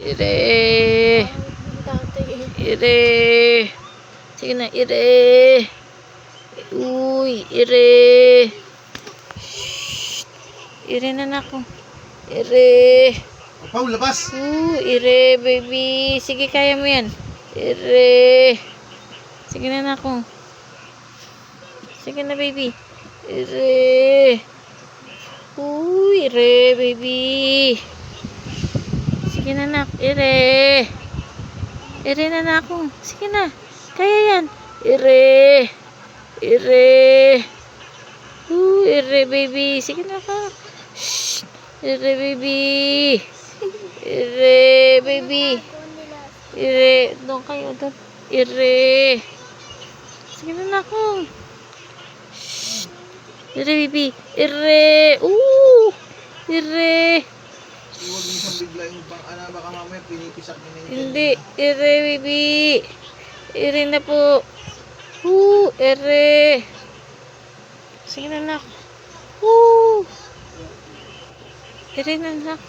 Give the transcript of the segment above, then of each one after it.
Ire. Dati. Ire. Sige na, ire. Uy, ire. Shh. Ire na nako. Ire. Pau, labas! Ire, baby. Sige, kaya mo yan. Ire. Sige na nako. Sige na, baby. Ire. Ire, baby. Sige na, nak. Ire. Ire na nako. Sige na. Kaya yan. Ire. Ire. Ire, baby. Sige na ka. Shh. Ire, baby. Ire, baby. Ire. Doon kayo. Doon. Ire. Sige na nako. Shh. Ire, baby. Ire. Ire. Huwag minsan bigla yung baka mamaya pinipisak nyo na yung Hindi. Ire, baby. Ire na po. Ire. Sige na, nak. Ire na, nak.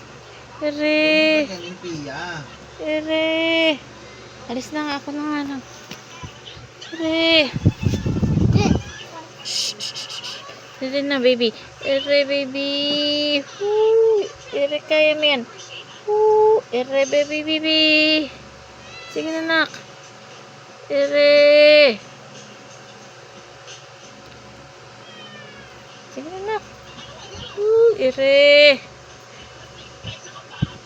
Ire. yan yung piya. Ire. Alis na nga. Ako na nga lang. Ire. Ire na, baby. Ire, baby. Ire, kaya mo yan. Ire, baby, baby. Sige na, nak. Ire. Sige na, nak. Ire.